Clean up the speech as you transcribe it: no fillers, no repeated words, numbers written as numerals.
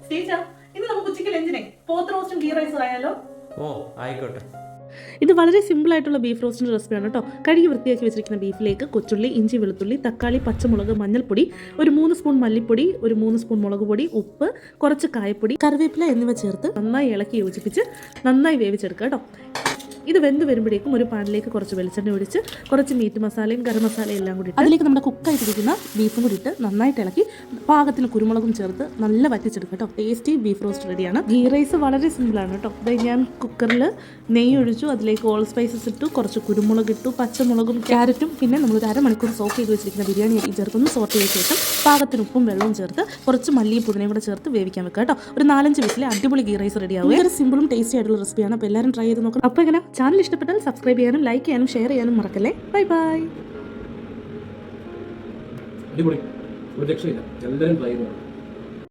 സ്റ്റേജാ ഇന്ന് നമുക്ക് ഉച്ചയ്ക്ക് ലഞ്ചിനെ പോത്ത് റോസ്റ്റും ഗീ റൈസും ആയാലോ? ഓ ആയിക്കോട്ടെ. ഇത് വളരെ സിമ്പിളായിട്ടുള്ള ബീഫ് റോസ്റ്റിൻ്റെ റെസിപ്പിയാണ് കേട്ടോ. കഴുകി വൃത്തിയാക്കി വെച്ചിരിക്കുന്ന ബീഫിലേക്ക് കൊച്ചുള്ളി, ഇഞ്ചി, വെളുത്തുള്ളി, തക്കാളി, പച്ചമുളക്, മഞ്ഞൾപ്പൊടി, ഒരു 3 സ്പൂൺ മല്ലിപ്പൊടി, ഒരു 3 സ്പൂൺ മുളക് പൊടി, ഉപ്പ്, കുറച്ച് കായപ്പൊടി, കറിവേപ്പില എന്നിവ ചേർത്ത് നന്നായി ഇളക്കി യോജിപ്പിച്ച് നന്നായി വേവിച്ചെടുക്കുക കേട്ടോ. ഇത് വെന്ത് വരുമ്പോഴേക്കും ഒരു പാനിലേക്ക് കുറച്ച് വെളിച്ചെണ്ണ ഒഴിച്ച് കുറച്ച് മീറ്റ് മസാലയും ഗരം മസാലയും എല്ലാം കൂടി അതിലേക്ക് നമ്മുടെ കുക്കായിട്ടിരിക്കുന്ന ബീഫും കൂടി ഇട്ട് നന്നായിട്ട് ഇളക്കി പാകത്തിന് കുരുമുളകും ചേർത്ത് നല്ല വറ്റിച്ചെടുക്കുക കേട്ടോ. ടേസ്റ്റി ബീഫ് റോസ്റ്റ് റെഡിയാണ്. ഗീ റൈസ് വളരെ സിമ്പിളാണ് കേട്ടോ. അതായത് ഞാൻ കുക്കറിൽ നെയ്യ് ഒഴിച്ചു, അതിലേക്ക് ഓൾ സ്പൈസസ് ഇട്ടു, കുറച്ച് കുരുമുളക് ഇട്ടു, പച്ചമുളകും ക്യാരറ്റും പിന്നെ നമ്മൾ ഒരു അരമണിക്കൂർ സോക്ക് ചെയ്ത് വെച്ചിരിക്കുന്ന ബിരിയാണി അരി ചേർത്തൊന്ന് സോട്ട് ചെയ്ത ശേഷം പാകത്തിന് ഉപ്പും വെള്ളവും ചേർത്ത് കുറച്ച് മല്ലിയും പുതിനയും കൂടെ ചേർത്ത് വേവിക്കാൻ വെക്കുക കേട്ടോ. ഒരു 4-5 വിസിൽ അടിപൊളി ഗീ റൈസ് റെഡിയാവും. ഭയങ്കര സിമ്പിളും ടേസ്റ്റി ആയിട്ടുള്ള റെസിപ്പിയാണ്. അപ്പോൾ എല്ലാവരും ട്രൈ ചെയ്ത് നോക്കണം. അപ്പോൾ എങ്ങനെ ചാനൽ ഇഷ്ടപ്പെട്ടാൽ സബ്സ്ക്രൈബ് ചെയ്യാനും ലൈക്ക് ചെയ്യാനും ഷെയർ ചെയ്യാനും മറക്കല്ലേ. Bye bye. അടിപൊളി, ഒരു രക്ഷയില്ല, എല്ലാവരും ട്രൈ ചെയ്തു.